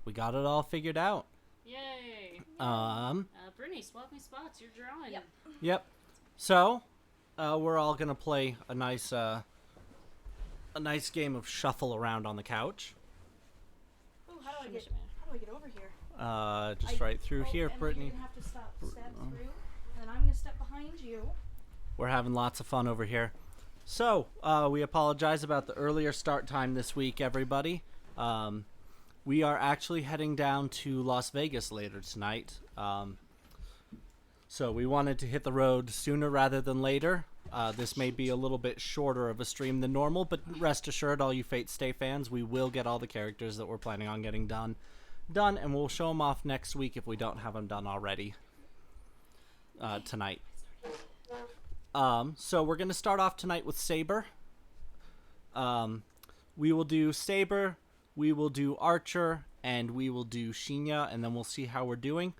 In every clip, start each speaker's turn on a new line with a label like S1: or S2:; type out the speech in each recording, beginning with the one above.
S1: We got it all figured out.
S2: Yay! Brittany, swap me spots. You're drawing.
S1: Yep. So, we're all gonna play a nice game of shuffle around on the couch.
S3: Oh, how do I get over here?
S1: Just right through here,
S3: and
S1: Brittany.
S3: You're gonna have to step through, and then I'm gonna step behind you.
S1: We're having lots of fun over here. So, we apologize about the earlier start time this week, everybody. We are actually heading down to Las Vegas later tonight. So we wanted to hit the road sooner rather than later. This may be a little bit shorter of a stream than normal, but rest assured, all you Fate Stay fans, we will get all the characters that we're planning on getting done, and we'll show them off next week if we don't have them done already tonight. So we're going to start off tonight with Saber. We will do Saber, we will do Archer, and we will do Shinya, and then we'll see how we're doing.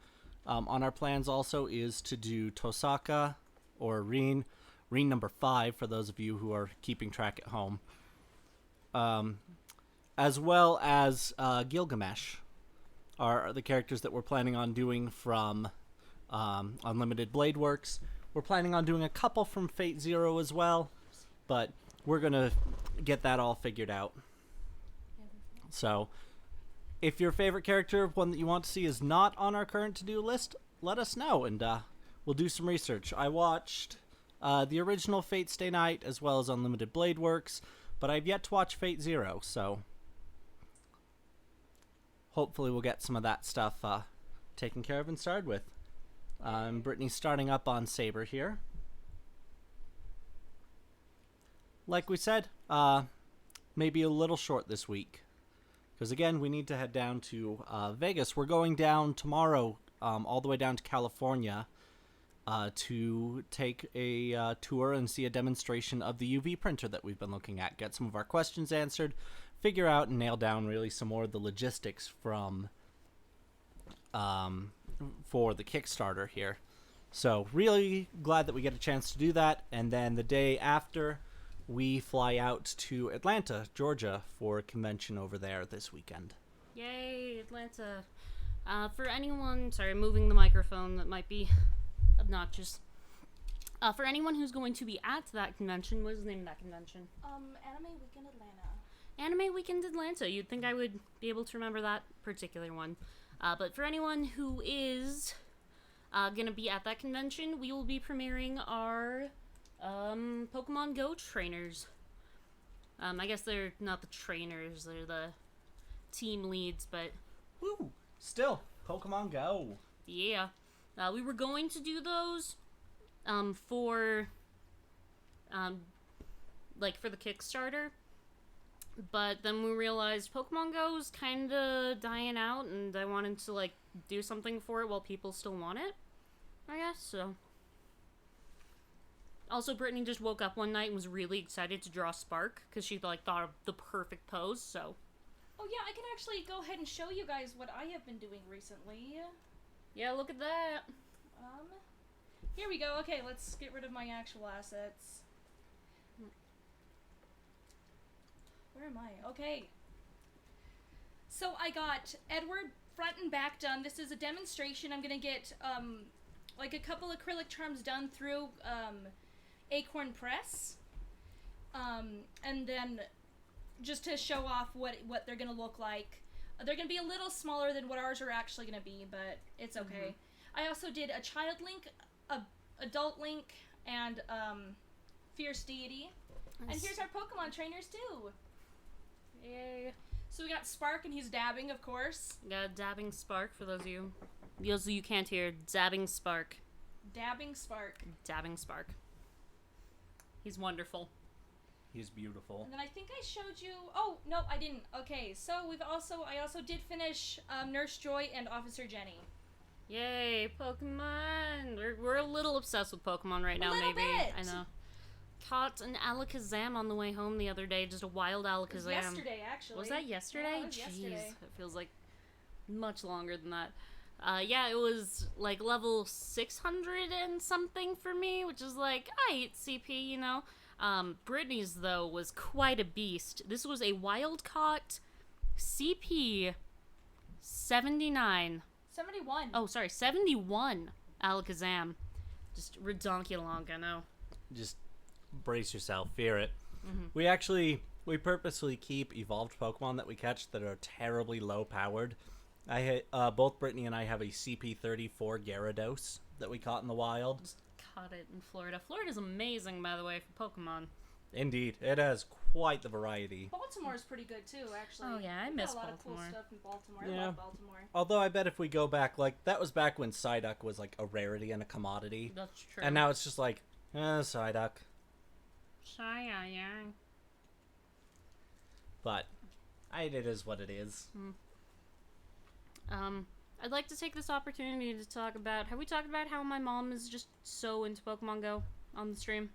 S1: On our plans also is to do Tosaka, or Rin number 5, for those of you who are keeping track at home. As well as Gilgamesh are the characters that we're planning on doing from Unlimited Blade Works. We're planning on doing a couple from Fate Zero as well, but we're going to get that all figured out. So, if your favorite character, one that you want to see, is not on our current to-do list, let us know, and we'll do some research. I watched the original Fate Stay Night, as well as Unlimited Blade Works, but I've yet to watch Fate Zero, so hopefully we'll get some of that stuff taken care of and started with. Brittany's starting up on Saber here. Like we said, maybe a little short this week. Because, again, we need to head down to Vegas. We're going down tomorrow, all the way down to California, to take a tour and see a demonstration of the UV printer that we've been looking at. Get some of our questions answered, figure out and nail down really some more of the logistics for the Kickstarter here. So, really glad that we get a chance to do that. And then the day after, we fly out to Atlanta, Georgia, for a convention over there this weekend.
S2: Yay, Atlanta. For anyone, sorry, moving the microphone, that might be obnoxious. For anyone who's going to be at that convention, what is the name of that convention?
S3: Anime Weekend Atlanta.
S2: Anime Weekend Atlanta. You'd think I would be able to remember that particular one. But for anyone who is going to be at that convention, we will be premiering our Pokemon Go trainers. I guess they're not the trainers, they're the team leads, but...
S1: Woo! Still, Pokemon Go.
S2: Yeah. We were going to do those, for the Kickstarter, but then we realized Pokemon Go's kinda dying out, and I wanted to, do something for it while people still want it, I guess, so... Also, Brittany just woke up one night and was really excited to draw Spark, because she, thought of the perfect pose, so...
S3: Oh yeah, I can actually go ahead and show you guys what I have been doing recently.
S2: Yeah, look at that.
S3: Here we go. Okay, let's get rid of my actual assets. Where am I? Okay. So I got Edward front and back done. This is a demonstration. I'm gonna get, a couple acrylic charms done through, Acorn Press. And then just to show off what they're gonna look like. They're gonna be a little smaller than what ours are actually gonna be, but it's okay. I also did a Child Link, a Adult Link, and Fierce Deity. Nice. And here's our Pokemon trainers too.
S2: Yay.
S3: So we got Spark, and he's dabbing, of course.
S2: Got dabbing Spark for those of you can't hear. Dabbing Spark.
S3: Dabbing Spark.
S2: Dabbing Spark. He's wonderful.
S1: He's beautiful.
S3: And then I think I showed you... Oh, no, I didn't. Okay, so I also did finish Nurse Joy and Officer Jenny.
S2: Yay, Pokemon! We're a little obsessed with Pokemon right now,
S3: a little
S2: maybe.
S3: bit.
S2: I know. Caught an Alakazam on the way home the other day, just a wild Alakazam.
S3: It was yesterday, actually.
S2: Was that yesterday?
S3: Yeah, it was yesterday.
S2: Jeez, it feels like much longer than that. Yeah, it was level 600 and something for me, which is I hate CP, you know. Brittany's, though, was quite a beast. This was a wild-caught CP 79.
S3: 71.
S2: Oh, sorry, 71 Alakazam. Just redonkulonk, I know.
S1: Just brace yourself, fear it.
S2: Mm-hmm.
S1: We purposely keep evolved Pokemon that we catch that are terribly low powered. Both Brittany and I have a CP34 Gyarados that we caught in the wild.
S2: Just caught it in Florida. Florida's amazing, by the way, for Pokemon.
S1: Indeed, it has quite the variety.
S3: Baltimore's pretty good too, actually.
S2: Oh yeah, I
S3: We've
S2: miss
S3: got a lot
S2: Baltimore.
S3: of cool stuff in Baltimore.
S1: Yeah.
S3: I love Baltimore.
S1: Although I bet if we go back, like, that was back when Psyduck was like a rarity and a commodity.
S2: That's true.
S1: And now it's just like, Psyduck.
S2: Yeah.
S1: But it is what it is.
S2: I'd like to take this opportunity to talk about. Have we talked about how my mom is just so into Pokemon Go on the stream?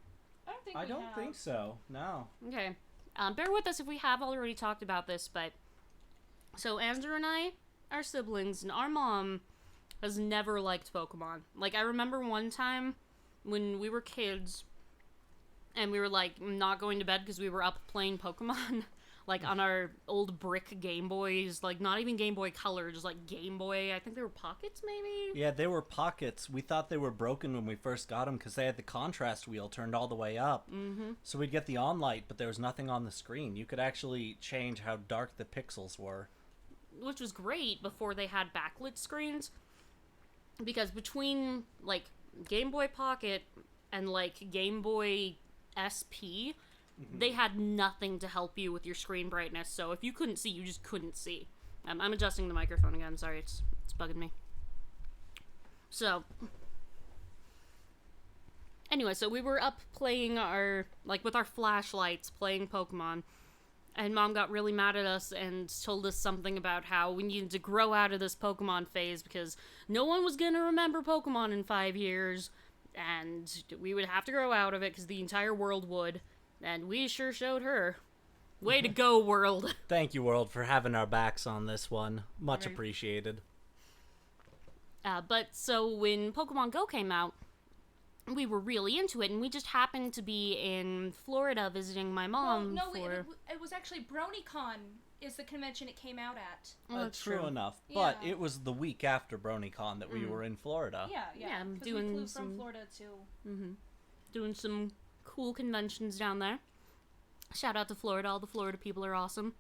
S3: I don't think
S1: so. No.
S2: Okay. Bear with us if we have already talked about this, but so Andrew and I are siblings, and our mom has never liked Pokemon. Like, I remember one time when we were kids, and we were like not going to bed because we were up playing Pokemon. Like, on our old brick Game Boys, like, not even Game Boy Color, just, like, Game Boy. I think they were pockets, maybe?
S1: Yeah, they were pockets. We thought they were broken when we first got them because they had the contrast wheel turned all the way up.
S2: Mm-hmm.
S1: So we'd get the on light, but there was nothing on the screen. You could actually change how dark the pixels were.
S2: Which was great before they had backlit screens. Because between, like, Game Boy Pocket and, like, Game Boy SP... They had nothing to help you with your screen brightness, so if you couldn't see, you just couldn't see. I'm adjusting the microphone again. Sorry, it's bugging me. So, anyway, so we were up playing with our flashlights, playing Pokemon, and Mom got really mad at us and told us something about how we needed to grow out of this Pokemon phase because no one was going to remember Pokemon in 5 years, and we would have to grow out of it because the entire world would. And we sure showed her. Way to go, world.
S1: Thank you, world, for having our backs on this one. Much
S2: Right.
S1: appreciated.
S2: But so when Pokemon Go came out, we were really into it, and we just happened to be in Florida visiting my mom
S3: it was actually BronyCon is the convention it came out at.
S2: Well, that's
S1: True enough. But
S3: Yeah.
S1: it was the week after BronyCon that we were in Florida.
S3: Yeah.
S2: I'm
S3: 'cause
S2: doing
S3: we flew
S2: some-
S3: from Florida too.
S2: Doing some cool conventions down there. Shout out to Florida. All the Florida people are awesome.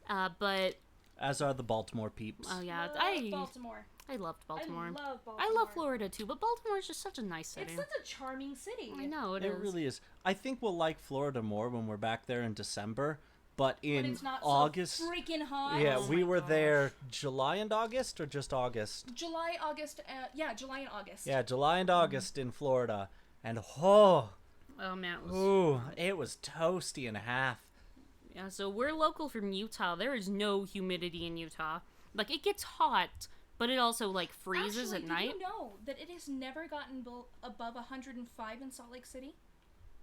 S2: But,
S1: As are the Baltimore peeps.
S2: oh yeah,
S3: Love Baltimore.
S2: I loved Baltimore.
S3: I love Baltimore.
S2: I love Florida too, but Baltimore is just such a nice city.
S3: It's such a charming city.
S2: I know, it
S1: It
S2: is.
S1: really is. I think we'll like Florida more when we're back there in December. But
S3: But
S1: in
S3: it's not
S1: August...
S3: so freaking hot.
S1: Yeah,
S2: Oh
S1: we
S2: my
S1: were
S2: gosh.
S1: there July and August, or just August?
S3: July, August, July and August.
S1: Yeah, July and August in Florida. And
S2: Oh man,
S1: it was toasty and a half.
S2: Yeah, so we're local from Utah. There is no humidity in Utah. Like, it gets hot, but it also, like, freezes
S3: Actually,
S2: at night.
S3: Did you know that it has never gotten above 105 in Salt Lake City?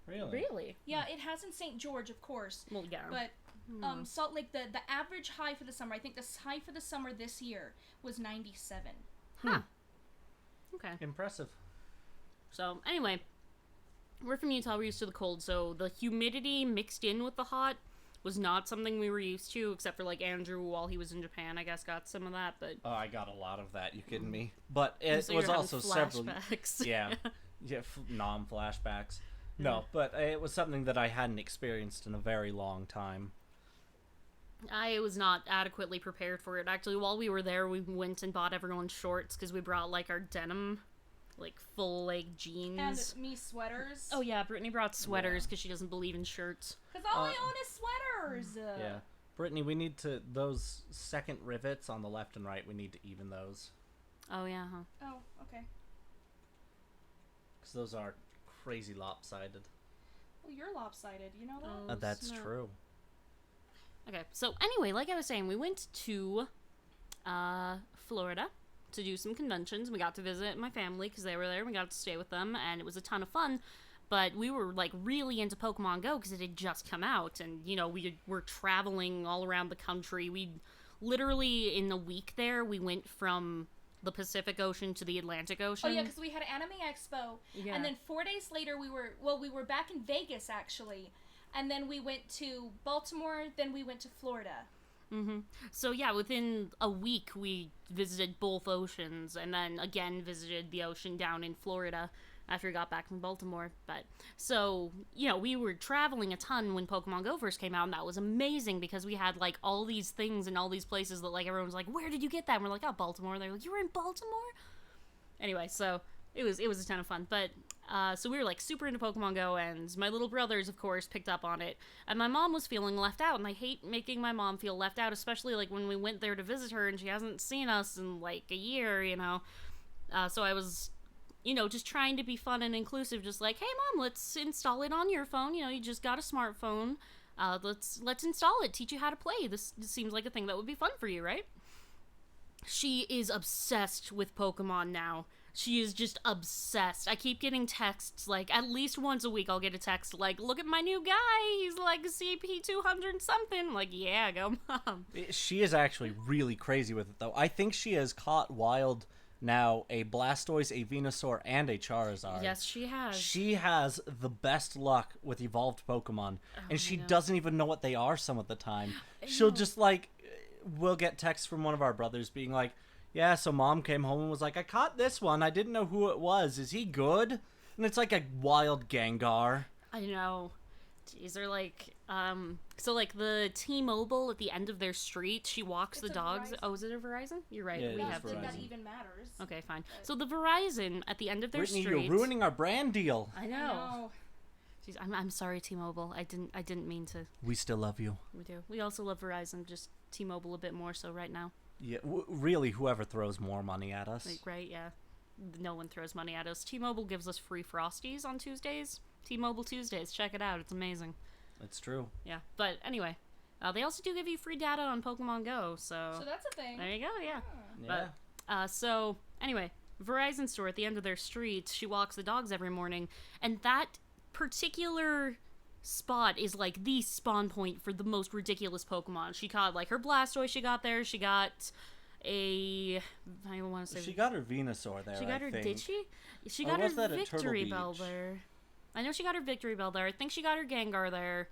S2: Really?
S3: Yeah, it has in St. George, of course.
S2: Well, yeah.
S3: But Salt Lake, the average high for the summer, I think the high for the summer this year was 97.
S2: Huh. Okay.
S1: Impressive.
S2: So, anyway, we're from Utah. We're used to the cold, so the humidity mixed in with the hot was not something we were used to, except for, like, Andrew, while he was in Japan, I guess, got some of that, but...
S1: Oh, I got a lot of that. You kidding me? But it
S2: So
S1: was
S2: you're
S1: also
S2: having
S1: several...
S2: flashbacks.
S1: Yeah. Non-flashbacks. No, but it was something that I hadn't experienced in a very long time.
S2: I was not adequately prepared for it. Actually, while we were there, we went and bought everyone shorts because we brought, like, our denim, like, full-leg jeans.
S3: And me sweaters.
S2: Oh, yeah, Brittany brought sweaters because she doesn't believe in shirts.
S3: Because all I own is sweaters.
S1: Yeah. Brittany, we need to... Those second rivets on the left and right, we need to even those.
S2: Oh, yeah, huh?
S3: Oh, okay.
S1: Because those are crazy lopsided.
S3: Well, you're lopsided. You know that?
S2: Oh,
S1: That's
S2: snap.
S1: true.
S2: Okay, so anyway, like I was saying, we went to Florida to do some conventions. We got to visit my family because they were there. We got to stay with them, and it was a ton of fun. But we were, like, really into Pokemon Go because it had just come out, and, you know, we were traveling all around the country. We literally, in a week there, we went from the Pacific Ocean to the Atlantic Ocean.
S3: Oh, yeah, because we had Anime Expo.
S2: Yeah.
S3: And then 4 days later, we were back in Vegas, actually. And then we went to Baltimore, then we went to Florida.
S2: So yeah, within a week we visited both oceans, and then again visited the ocean down in Florida after we got back from Baltimore. But so we were traveling a ton when Pokemon Go first came out, and that was amazing because we had like all these things and all these places that like everyone was like, "Where did you get that?" And we're like, "Oh, Baltimore." And they're like, "You were in Baltimore?" Anyway, so it was a ton of fun. But so we were like super into Pokemon Go, and my little brothers, of course, picked up on it. And my mom was feeling left out, and I hate making my mom feel left out, especially like when we went there to visit her and she hasn't seen us in like a year, So I was, just trying to be fun and inclusive, just like, hey mom, let's install it on your phone. You just got a smartphone. Let's install it, teach you how to play. This seems like a thing that would be fun for you, right? She is obsessed with Pokemon now. She is just obsessed. I keep getting texts, like, at least once a week I'll get a text, like, look at my new guy, he's, like, CP 200 something. Like, yeah, go mom.
S1: She is actually really crazy with it, though. I think she has caught wild now a Blastoise, a Venusaur, and a Charizard.
S2: Yes, she has.
S1: She has the best luck with evolved Pokemon, and she doesn't even know what they are some of the time. She'll just, like, we'll get texts from one of our brothers being like, yeah, so mom came home and was like, I caught this one. I didn't know who it was. Is he good? And it's like a wild Gengar.
S2: I know. Jeez, they're like, so like the T-Mobile at the end of their street, she walks the dogs.
S3: Verizon.
S2: Oh, is it a Verizon? You're right.
S1: Yeah,
S2: we
S3: I
S2: have
S3: don't think that
S1: Verizon.
S3: even matters.
S2: Okay, fine. So the Verizon at the end of their
S1: Brittany,
S2: street.
S1: you're ruining our brand deal.
S2: I know. Jeez, I'm sorry, T-Mobile. I didn't mean to.
S1: We still love you.
S2: We do. We also love Verizon, just T-Mobile a bit more so right now.
S1: Yeah, really, whoever throws more money at us.
S2: Like, right, yeah. No one throws money at us. T-Mobile gives us free Frosties on Tuesdays. T-Mobile Tuesdays. Check it out. It's amazing.
S1: It's true.
S2: Yeah. But anyway, they also do give you free data on Pokemon Go, so
S3: that's a thing.
S2: there you go, yeah.
S1: Yeah.
S2: But, so, anyway, Verizon store at the end of their street, she walks the dogs every morning, and that particular spot is like the spawn point for the most ridiculous Pokemon. She caught like her Blastoise. She got there. She got I want to say
S1: She got her Venusaur there.
S2: She got her.
S1: think.
S2: Did she? She
S1: Or
S2: got
S1: was
S2: her
S1: that at Turtle
S2: Victory Bell
S1: Beach?
S2: there. I know she got her Victory Bell there. I think she got her Gengar there.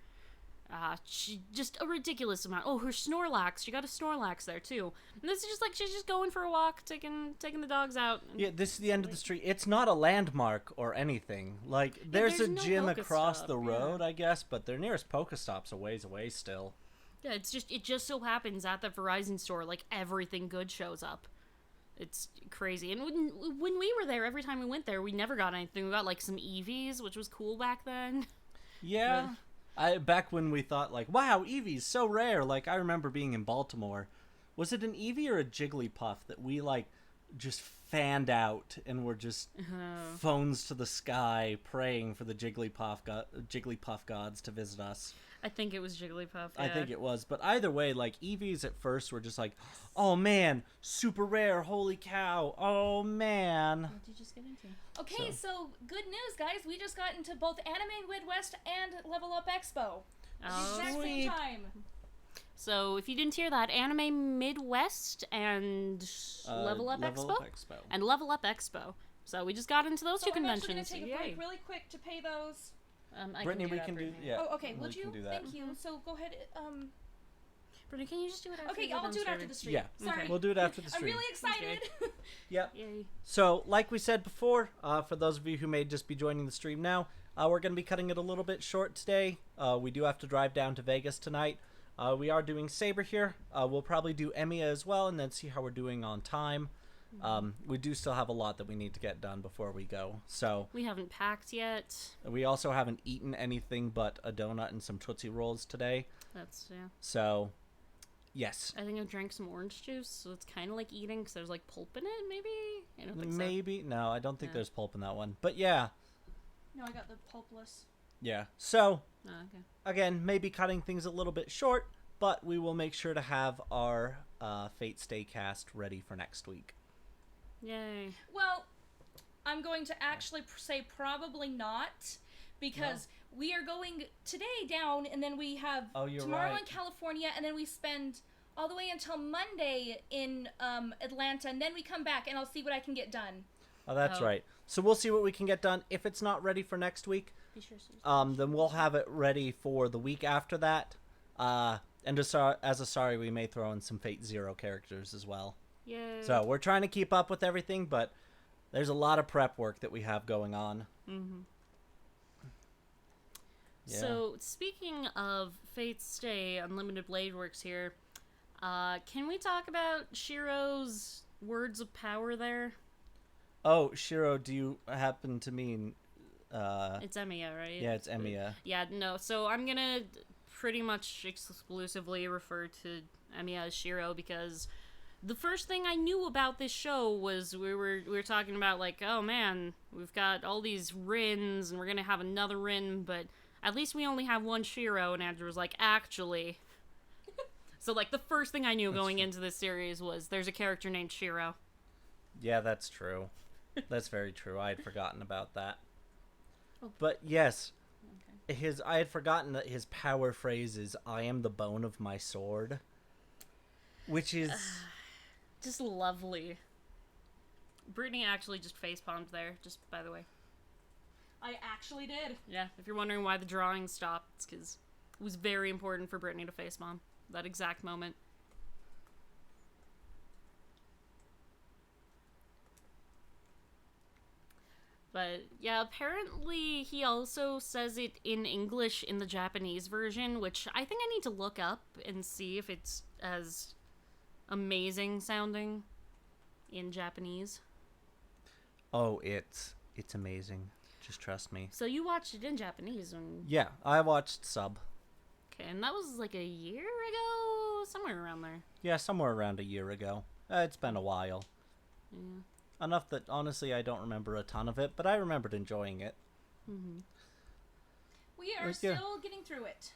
S2: She just a ridiculous amount. Oh, her Snorlax. She got a Snorlax there too. And this is just like she's just going for a walk, taking the dogs out.
S1: Yeah, this is the end of the street. It's not a landmark or anything. Like, there's a
S2: there's no
S1: gym across
S2: Pokestop,
S1: the
S2: yeah.
S1: road, I guess, but their nearest Pokestop's a ways away still.
S2: Yeah, it just so happens at the Verizon store, like everything good shows up. It's crazy. And when we were there, every time we went there, we never got anything. We got like some Eevees, which was cool back then.
S1: Yeah. Back when we thought, like, wow, Eevee's so rare. Like, I remember being in Baltimore. Was it an Eevee or a Jigglypuff that we, like, just fanned out and were just phones to the sky praying for the Jigglypuff gods to visit us?
S2: I think it was Jigglypuff. Yeah.
S1: I think it was. But either way, like, Eevees at first were just like, oh, man, super rare, holy cow, oh, man.
S2: What did you just get into?
S3: Okay, so good news, guys. We just got into both Anime Midwest and Level Up Expo. At the exact same
S1: Sweet.
S3: time.
S2: So if you didn't hear that, Anime Midwest and Level Up Expo and Level Up Expo. So we just got into those two
S3: I'm actually
S2: conventions.
S3: going to take a break really quick to pay those.
S1: Brittany, we can do, yeah.
S3: Oh, okay. Would
S1: we
S3: you?
S1: can do that.
S3: Thank you. So go ahead.
S2: Brittany, can you just do it after?
S3: Okay, I'll do it after the stream.
S1: Yeah,
S3: Sorry.
S1: we'll do it after the
S3: I'm
S1: stream.
S3: really excited.
S1: Yep.
S2: Yay.
S1: So, like we said before, for those of you who may just be joining the stream now, we're going to be cutting it a little bit short today. We do have to drive down to Vegas tonight. We are doing Saber here. We'll probably do Emiya as well, and then see how we're doing on time. We do still have a lot that we need to get done before we go. So
S2: We haven't packed yet.
S1: we also haven't eaten anything but a donut and some Tootsie Rolls today.
S2: That's, yeah.
S1: So, yes.
S2: I think I drank some orange juice, so it's kind of like eating because there's like pulp in it, maybe? I don't think so.
S1: Maybe. No, I don't think
S2: Yeah.
S1: there's pulp in that one. But yeah.
S3: No, I got the pulpless.
S1: Yeah. So,
S2: Oh, okay.
S1: again, maybe cutting things a little bit short, but we will make sure to have our Fate Stay cast ready for next week.
S2: Yay.
S3: Well, I'm going to actually say probably not, because we are going today down, and then we have tomorrow
S1: right.
S3: in California, and then we spend all the way until Monday in Atlanta, and then we come back, and I'll see what I can get done.
S1: Oh, that's right. So we'll see what we can get done. If it's not ready for next week,
S2: Be sure to
S1: then we'll have it ready for the week after that. And as Asari, we may throw in some Fate Zero characters as well.
S2: Yay.
S1: So we're trying to keep up with everything, but there's a lot of prep work that we have going on.
S2: Mm-hmm.
S1: Yeah.
S2: So, speaking of Fate's Stay, Unlimited Blade Works here, can we talk about Shiro's words of power there?
S1: Oh, Shiro, do you happen to mean...
S2: It's Emiya, right?
S1: Yeah, it's Emiya.
S2: Yeah, no, so I'm gonna pretty much exclusively refer to Emiya as Shiro because the first thing I knew about this show was we were talking about, like, oh man, we've got all these Rins and we're gonna have another Rin, but at least we only have one Shiro, and Andrew was like, actually. So, like, the first thing I knew going into this series was there's a character named Shiro.
S1: Yeah, that's true. That's very true. I had forgotten about that. But yes, I had forgotten that his power phrase is, I am the bone of my sword. Which is...
S2: Just lovely. Brittany actually just facepalmed there, just by the way.
S3: I actually did.
S2: Yeah, if you're wondering why the drawing stopped, it's because it was very important for Brittany to facepalm that exact moment. But yeah, apparently he also says it in English in the Japanese version, which I think I need to look up and see if it's as amazing sounding in Japanese.
S1: Oh, it's amazing. Just trust me.
S2: So you watched it in Japanese when...
S1: Yeah, I watched sub.
S2: Okay, and that was like a year ago? Somewhere around there.
S1: Yeah, somewhere around a year ago. It's been a while.
S2: Yeah.
S1: Enough that, honestly, I don't remember a ton of it, but I remembered enjoying it.
S2: Mm-hmm.
S3: We are
S1: Yeah.
S3: still getting through it.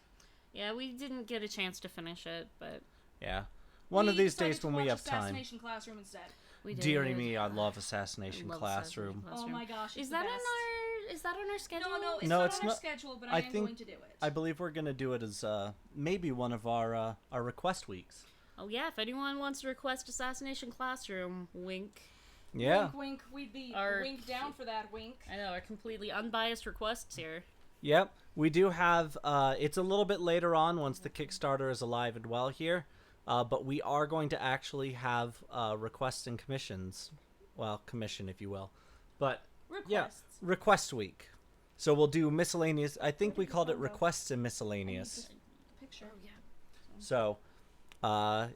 S2: Yeah, we didn't get a chance to finish it, but
S1: Yeah. One of
S3: We
S1: these
S3: decided
S1: days
S3: to
S1: when we
S3: watch
S1: have time.
S3: Assassination Classroom instead.
S2: we did.
S1: Deary me, I love Assassination
S2: I love
S1: Classroom.
S2: Assassination
S3: Oh my gosh, it's
S2: Is
S3: the
S2: that
S3: best.
S2: on our schedule?
S3: No, it's
S1: No,
S3: not
S1: it's
S3: on our
S1: not-
S3: schedule, but
S1: I
S3: I am
S1: think-
S3: going to do it.
S1: I believe we're going to do it as maybe one of our request weeks.
S2: Oh yeah, if anyone wants to request Assassination Classroom, wink.
S1: Yeah.
S3: Wink, wink. We'd be
S2: Our-
S3: wink down for that wink.
S2: I know, our completely unbiased requests here.
S1: Yep. We do have, it's a little bit later on once the Kickstarter is alive and well here, but we are going to actually have requests and commissions. Well, commission, if you will. But, yeah,
S3: Requests.
S1: request week. So we'll do miscellaneous, I think we called it requests and miscellaneous.
S3: Picture.
S2: Oh yeah.
S1: So,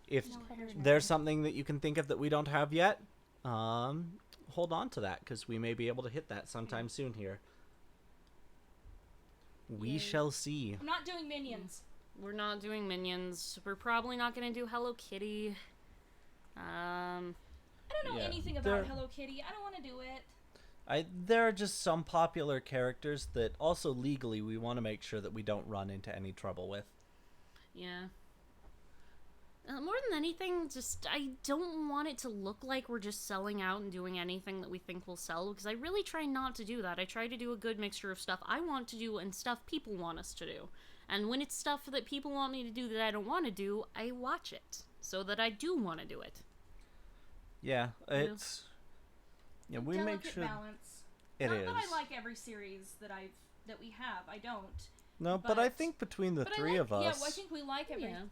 S1: if
S3: No,
S1: there's something that you can think of that we don't have yet, hold on to that, because we may be able to hit that sometime soon here. We
S2: Yay.
S1: shall see.
S3: I'm not doing minions.
S2: We're not doing Minions. We're probably not gonna do Hello Kitty.
S3: I don't know
S1: Yeah,
S3: anything
S1: they're-
S3: about Hello Kitty. I don't want to do it.
S1: There are just some popular characters that also legally we want to make sure that we don't run into any trouble with.
S2: Yeah. More than anything, just I don't want it to look like we're just selling out and doing anything that we think will sell, because I really try not to do that. I try to do a good mixture of stuff I want to do and stuff people want us to do. And when it's stuff that people want me to do that I don't want to do, I watch it so that I do want to do it.
S1: Yeah, it's... Yeah, we make
S3: Delicate
S1: sure
S3: balance.
S1: it
S3: Not
S1: is.
S3: that I like every series that we have. I don't.
S1: No, but I
S3: but-
S1: think between the
S3: But
S1: three
S3: I like,
S1: of us...
S3: Yeah, well, I think we like every.
S2: Yeah.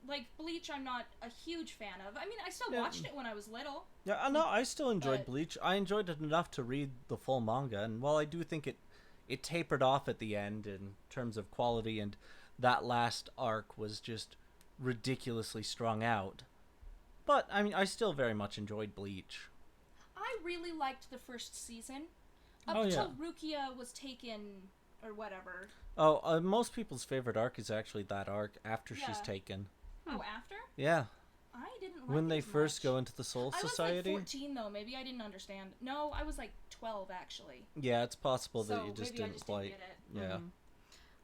S3: Like Bleach, I'm not a huge fan of. I mean, I still
S1: Yeah.
S3: watched it when I was little.
S1: Yeah, I know. I still enjoyed
S3: But-
S1: Bleach. I enjoyed it enough to read the full manga, and while I do think it tapered off at the end in terms of quality, and that last arc was just ridiculously strung out. But I mean, I still very much enjoyed Bleach.
S3: I really liked the first season. Up
S1: Oh,
S3: until Rukia was taken, or whatever.
S1: Oh, most people's favorite arc is actually that arc after she's
S3: Yeah.
S1: taken.
S3: Oh, after?
S1: Yeah,
S3: I didn't like
S1: when
S3: it
S1: they
S3: as
S1: first
S3: much.
S1: go into the Soul
S3: I was
S1: Society.
S3: like 14 though. Maybe I didn't understand. No, I was like 12 actually.
S1: Yeah, it's possible that
S3: So
S1: you just
S3: maybe I
S1: didn't
S3: just
S1: quite.
S3: didn't get it.
S1: Yeah.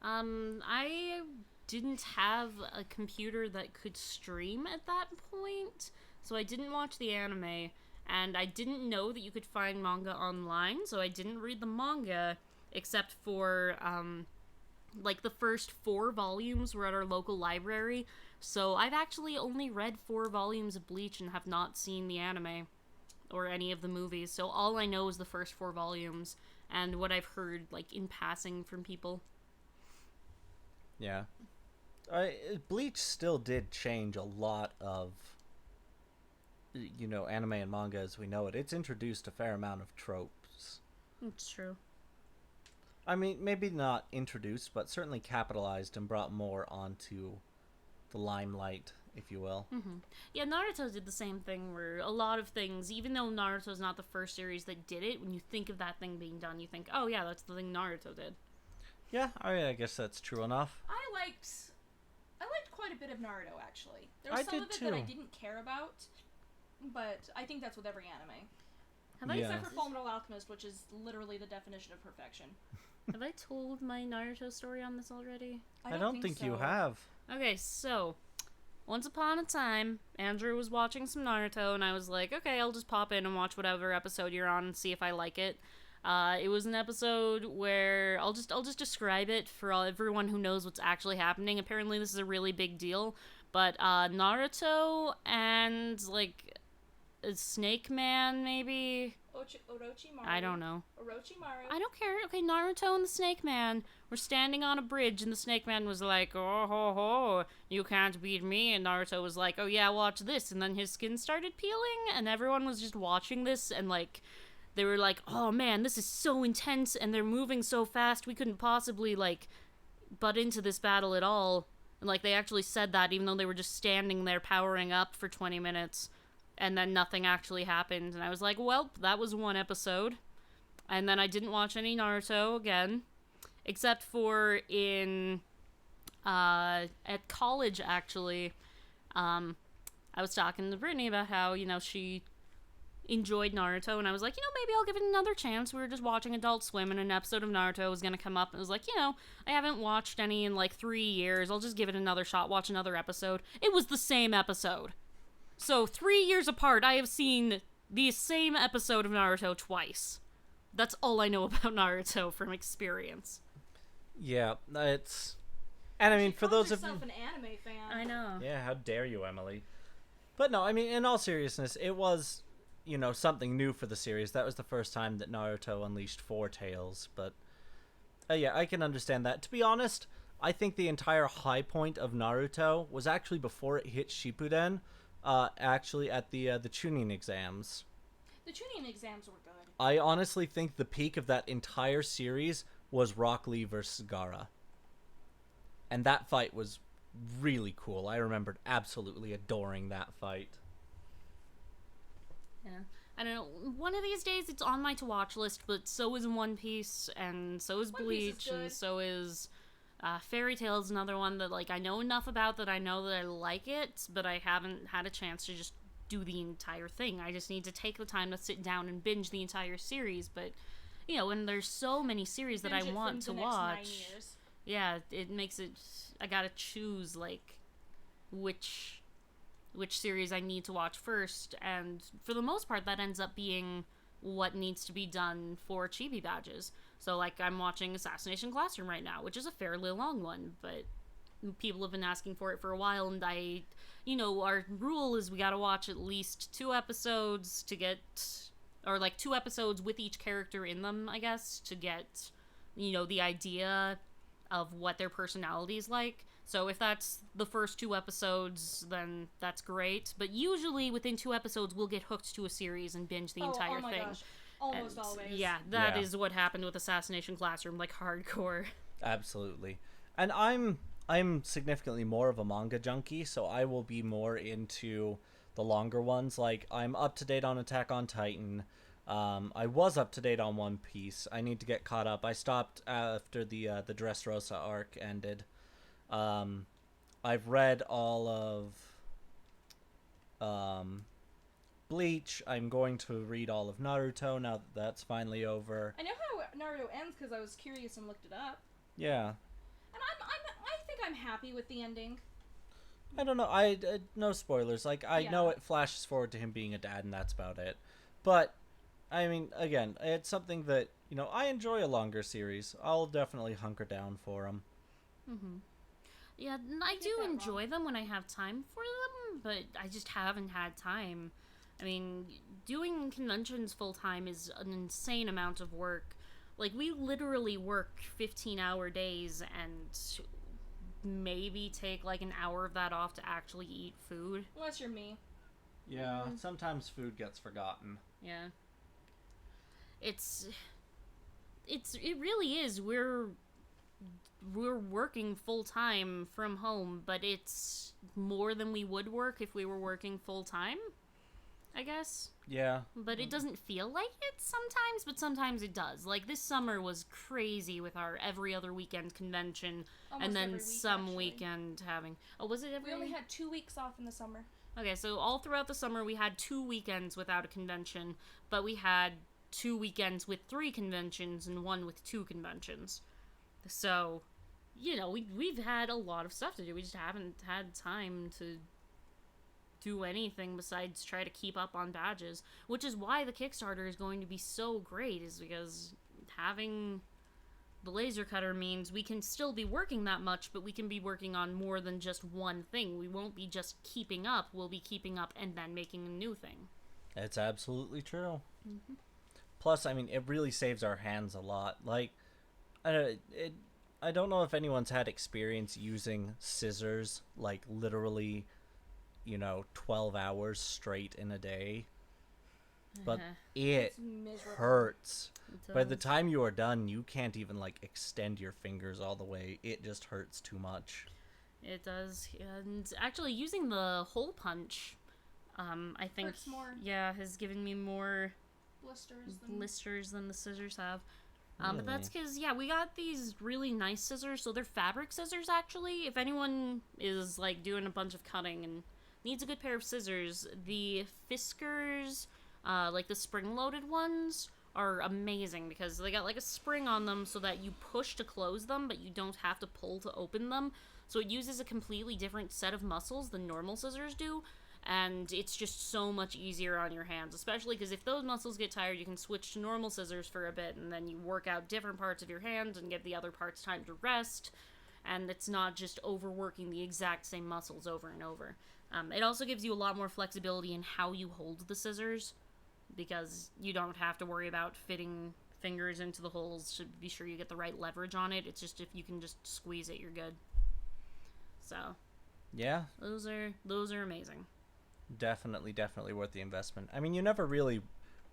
S2: I didn't have a computer that could stream at that point, so I didn't watch the anime, and I didn't know that you could find manga online, so I didn't read the manga, except for, like, the first 4 volumes were at our local library, so I've actually only read 4 volumes of Bleach and have not seen the anime or any of the movies, so all I know is the first 4 volumes and what I've heard, like, in passing from people.
S1: Yeah. Bleach still did change a lot of, anime and manga as we know it. It's introduced a fair amount of tropes.
S2: It's true.
S1: I mean, maybe not introduced, but certainly capitalized and brought more onto the limelight, if you will.
S2: Mm-hmm. Yeah, Naruto did the same thing where a lot of things, even though Naruto's not the first series that did it, when you think of that thing being done, you think, oh yeah, that's the thing Naruto did.
S1: Yeah, I guess that's true enough.
S3: I liked quite a bit of Naruto, actually. There was
S1: I
S3: some
S1: did
S3: of it
S1: too.
S3: that I didn't care about, but I think that's with every anime.
S1: Yeah.
S3: Except for Fullmetal Alchemist, which is literally the definition of perfection.
S2: Have I told my Naruto story on this already?
S1: I don't think
S3: so.
S1: you have.
S2: Okay, so once upon a time, Andrew was watching some Naruto, and I was like, okay, I'll just pop in and watch whatever episode you're on and see if I like it. It was an episode where I'll just describe it for everyone who knows what's actually happening. Apparently, this is a really big deal, but Naruto and like a Snake Man, maybe.
S3: Orochimaru.
S2: I don't know.
S3: Orochimaru.
S2: I don't care. Okay, Naruto and the Snake Man were standing on a bridge, and the Snake Man was like, oh ho ho, you can't beat me. And Naruto was like, oh yeah, watch this. And then his skin started peeling, and everyone was just watching this, and like, they were like, oh man, this is so intense, and they're moving so fast, we couldn't possibly, like, butt into this battle at all. And like, they actually said that, even though they were just standing there powering up for 20 minutes. And then nothing actually happened. And I was like, well, that was one episode. And then I didn't watch any Naruto again. Except for at college, actually. I was talking to Brittany about how, she enjoyed Naruto. And I was like, maybe I'll give it another chance. We were just watching Adult Swim, and an episode of Naruto was going to come up. And it was like, I haven't watched any in like 3 years. I'll just give it another shot, watch another episode. It was the same episode. So, 3 years apart, I have seen the same episode of Naruto twice. That's all I know about Naruto from experience.
S1: Yeah, it's... And I mean, for those of you...
S3: an anime fan.
S2: I know.
S1: Yeah, how dare you, Emily. But no, I mean, in all seriousness, it was, something new for the series. That was the first time that Naruto unleashed 4 tails, but... yeah, I can understand that. To be honest, I think the entire high point of Naruto was actually before it hit Shippuden, actually at the Chunin exams.
S3: The Chunin exams were good.
S1: I honestly think the peak of that entire series was Rock Lee versus Gaara. And that fight was really cool. I remembered absolutely adoring that fight.
S2: Yeah. I don't know. One of these days it's on my to-watch list, but so is One Piece, and so is Bleach, and so is... Fairy Tail is another one that, like, I know enough about that I know that I like it, but I haven't had a chance to just do the entire thing. I just need to take the time to sit down and binge the entire series, but, and there's so many series that I want to watch. Yeah, it makes it... I gotta choose, like, which series I need to watch first, and for the most part, that ends up being what needs to be done for chibi badges. So, like, I'm watching Assassination Classroom right now, which is a fairly long one, but people have been asking for it for a while, and our rule is we gotta watch at least 2 episodes to get, or, like, 2 episodes with each character in them, I guess, to get, the idea of what their personality is like. So if that's the first 2 episodes, then that's great. But usually within 2 episodes, we'll get hooked to a series and binge the entire thing.
S3: Gosh. Almost always.
S2: Yeah, that is what happened with Assassination Classroom, like hardcore.
S1: Absolutely. And I'm significantly more of a manga junkie, so I will be more into the longer ones. Like, I'm up to date on Attack on Titan. I was up to date on One Piece. I need to get caught up. I stopped after the Dressrosa arc ended. I've read all of Bleach. I'm going to read all of Naruto now that that's finally over.
S3: I know how Naruto ends because I was curious and looked it up.
S1: Yeah.
S3: And I think I'm happy with the ending.
S1: I don't know. I no spoilers. Like, I know it flashes forward to him being a dad, and that's about it. But I mean, again, it's something that I enjoy a longer series. I'll definitely hunker down for them.
S2: Mm-hmm. Yeah, I do enjoy them when I have time for them, but I just haven't had time. I mean, doing conventions full-time is an insane amount of work. Like, we literally work 15-hour days, and maybe take like an hour of that off to actually eat food.
S3: Unless you're me.
S1: Yeah, sometimes food gets forgotten.
S2: Yeah. It really is. We're working full time from home, but it's more than we would work if we were working full time, I guess.
S1: Yeah.
S2: But it doesn't feel like it sometimes, but sometimes it does. Like this summer was crazy with our every other weekend convention,
S3: Almost
S2: and then
S3: every week,
S2: some
S3: actually.
S2: weekend having. Oh, was it every?
S3: We only had 2 weeks off in the summer.
S2: Okay, so all throughout the summer we had 2 weekends without a convention, but we had 2 weekends with 3 conventions and 1 with 2 conventions. So, you know, we've had a lot of stuff to do. We just haven't had time to do anything besides try to keep up on badges, which is why the Kickstarter is going to be so great, is because having the laser cutter means we can still be working that much, but we can be working on more than just one thing. We won't be just keeping up, we'll be keeping up and then making a new thing.
S1: It's absolutely true. Mm-hmm. Plus, I mean, it really saves our hands a lot. Like, I don't know if anyone's had experience using scissors, like, literally, 12 hours straight in a day. But it hurts. By the time you are done, you can't even, like, extend your fingers all the way. It just hurts too much.
S2: It does. And actually, using the hole punch, I think,
S3: hurts more.
S2: Yeah, has given me more
S3: blisters
S2: than the scissors have.
S1: Really?
S2: But that's because, yeah, we got these really nice scissors. So they're fabric scissors, actually. If anyone is, like, doing a bunch of cutting and needs a good pair of scissors, the Fiskars, like the spring-loaded ones, are amazing because they got, like, a spring on them so that you push to close them, but you don't have to pull to open them. So it uses a completely different set of muscles than normal scissors do. And it's just so much easier on your hands, especially because if those muscles get tired, you can switch to normal scissors for a bit, and then you work out different parts of your hand and give the other parts time to rest, and it's not just overworking the exact same muscles over and over. It also gives you a lot more flexibility in how you hold the scissors, because you don't have to worry about fitting fingers into the holes to be sure you get the right leverage on it. It's just if you can just squeeze it, you're good. So,
S1: yeah,
S2: those are amazing.
S1: Definitely worth the investment. I mean, you never really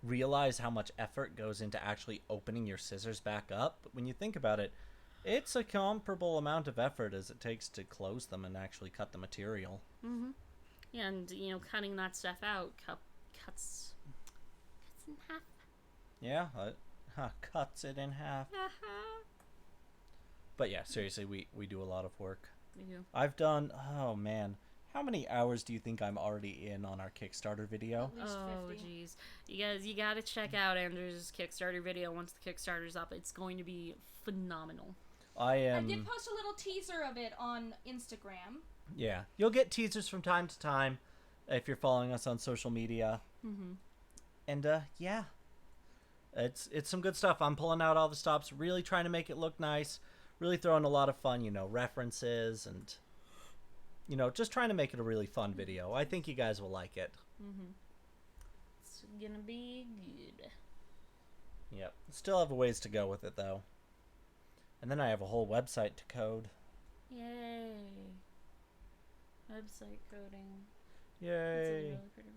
S1: realize how much effort goes into actually opening your scissors back up, but when you think about it, it's a comparable amount of effort as it takes to close them and actually cut the material.
S2: Mm-hmm. Yeah, and, cutting that stuff out cuts in half.
S1: Yeah, cuts it in half. But yeah, seriously, we do a lot of work.
S2: We do.
S1: I've done, oh man, how many hours do you think I'm already in on our Kickstarter video?
S3: At least 50.
S2: Jeez. You guys, you gotta check out Andrew's Kickstarter video once the Kickstarter's up. It's going to be phenomenal.
S1: I
S3: did post a little teaser of it on Instagram.
S1: Yeah, you'll get teasers from time to time if you're following us on social media.
S2: Mm-hmm.
S1: And yeah, it's some good stuff. I'm pulling out all the stops, really trying to make it look nice, really throwing a lot of fun, references and just trying to make it a really fun video. I think you guys will like it.
S2: Mm-hmm. It's gonna be good.
S1: Yep. Still have a ways to go with it though. And then I have a whole website to code.
S2: Yay. Website coding.
S1: Yay.
S2: That's really pretty.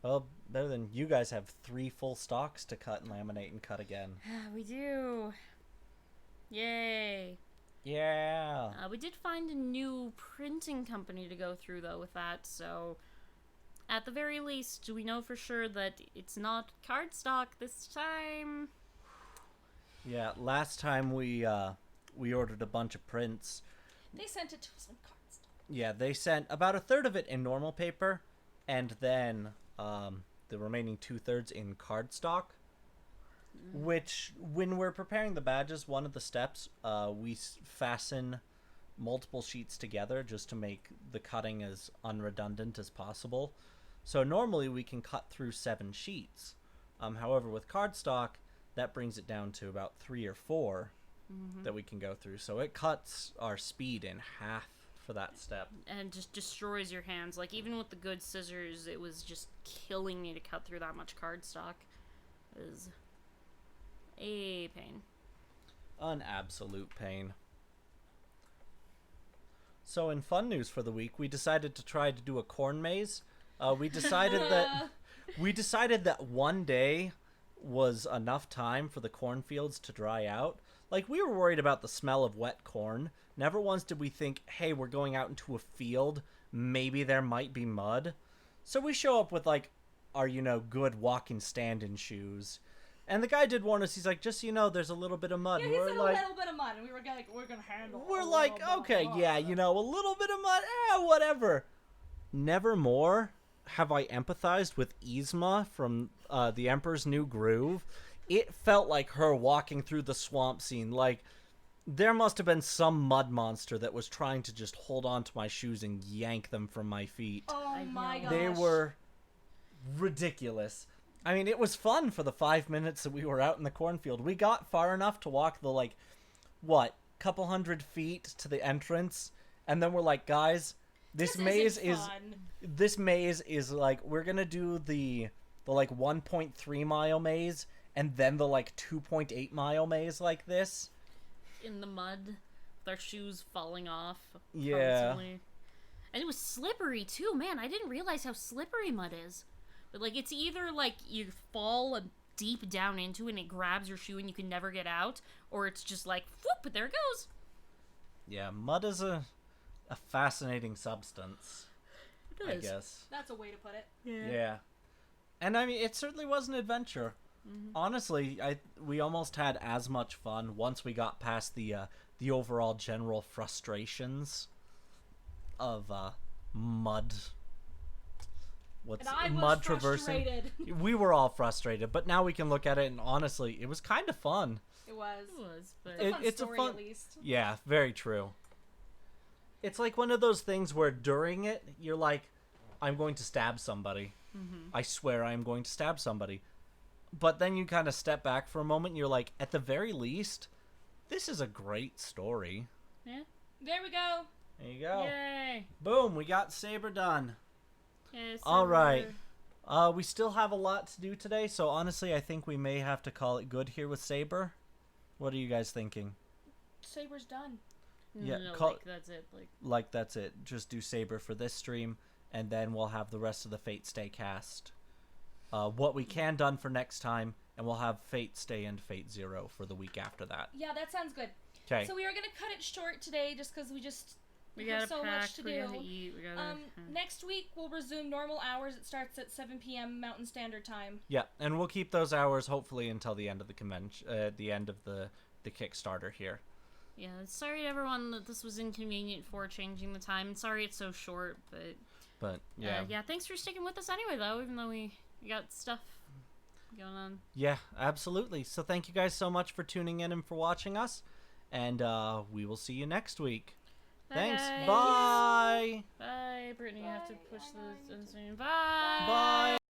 S1: Well, better than you guys have 3 full stocks to cut and laminate and cut again.
S2: We do. Yay.
S1: Yeah.
S2: We did find a new printing company to go through, though, with that, so at the very least, we know for sure that it's not cardstock this time.
S1: Yeah, last time we ordered a bunch of prints.
S3: They sent it to us in cardstock.
S1: Yeah, they sent about a third of it in normal paper, and then the remaining 2/3 in cardstock. Which, when we're preparing the badges, one of the steps, we fasten multiple sheets together just to make the cutting as unredundant as possible. So normally we can cut through 7 sheets. However, with cardstock, that brings it down to about 3 or 4 that we can go through. So it cuts our speed in half for that step.
S2: And just destroys your hands. Like, even with the good scissors, it was just killing me to cut through that much cardstock. It was a pain.
S1: An absolute pain. So in fun news for the week, we decided to try to do a corn maze. We decided that one day was enough time for the cornfields to dry out. Like, we were worried about the smell of wet corn. Never once did we think, hey, we're going out into a field. Maybe there might be mud. So we show up with, like, our, good walking stand-in shoes. And the guy did warn us. He's like, just so you know, there's a little bit of mud.
S3: Yeah,
S1: And
S3: he
S1: we're
S3: said
S1: like,
S3: a little bit of mud, and we were like, we're gonna handle it.
S1: we're like, okay, yeah, a little bit of mud, whatever. Never more have I empathized with Yzma from The Emperor's New Groove. It felt like her walking through the swamp scene. Like, there must have been some mud monster that was trying to just hold on to my shoes and yank them from my feet.
S3: Oh my gosh.
S1: They were ridiculous. I mean, it was fun for the 5 minutes that we were out in the cornfield. We got far enough to walk the, couple hundred feet to the entrance, and then we're like, guys, this maze is like, we're gonna do the 1.3 mile maze, and then the 2.8 mile maze like this.
S2: In the mud, with our shoes falling off.
S1: Yeah.
S2: Constantly. And it was slippery too, man. I didn't realize how slippery mud is. But it's either you fall deep down into it and it grabs your shoe and you can never get out, or it's just whoop, there it goes.
S1: Yeah, mud is a fascinating substance.
S2: It is.
S1: I guess.
S3: That's a way to put it.
S1: Yeah. And I mean, it certainly was an adventure. Mm-hmm. Honestly, we almost had as much fun once we got past the overall general frustrations of mud. Mud traversing? We were all frustrated, but now we can look at it, and honestly, it was kind of fun.
S3: It was.
S2: But
S3: It's a fun story, at least.
S1: Yeah, very true. It's like one of those things where during it, you're like, I'm going to stab somebody. Mm-hmm. I swear I am going to stab somebody. But then you kind of step back for a moment, and you're like, at the very least, this is a great story.
S2: Yeah.
S3: There we go.
S1: There you go.
S2: Yay.
S1: Boom, we got Saber done.
S2: Yes,
S1: all right. We still have a lot to do today, so honestly, I think we may have to call it good here with Saber. What are you guys thinking?
S3: Saber's done.
S1: Yeah,
S2: no, that's it.
S1: That's it. Just do Saber for this stream, and then we'll have the rest of the Fate Stay cast. What we can done for next time, and we'll have Fate Stay and Fate Zero for the week after that.
S3: Yeah, that sounds good.
S1: Okay.
S3: So we are gonna cut it short today, just because we
S2: have
S3: so much to do.
S2: We gotta eat.
S3: Next week we'll resume normal hours. It starts at 7 p.m. Mountain Standard Time.
S1: Yeah, and we'll keep those hours hopefully until the end of the convention, the end of the Kickstarter here.
S2: Yeah, sorry to everyone that this was inconvenient for changing the time. Sorry it's so short, but
S1: yeah.
S2: Yeah, thanks for sticking with us anyway, though, even though we got stuff going on.
S1: Yeah, absolutely. So thank you guys so much for tuning in and for watching us, and we will see you next week.
S2: Bye,
S1: Thanks.
S2: guys.
S1: Bye.
S2: Bye, Brittany. You have to push the. Bye.
S1: Bye.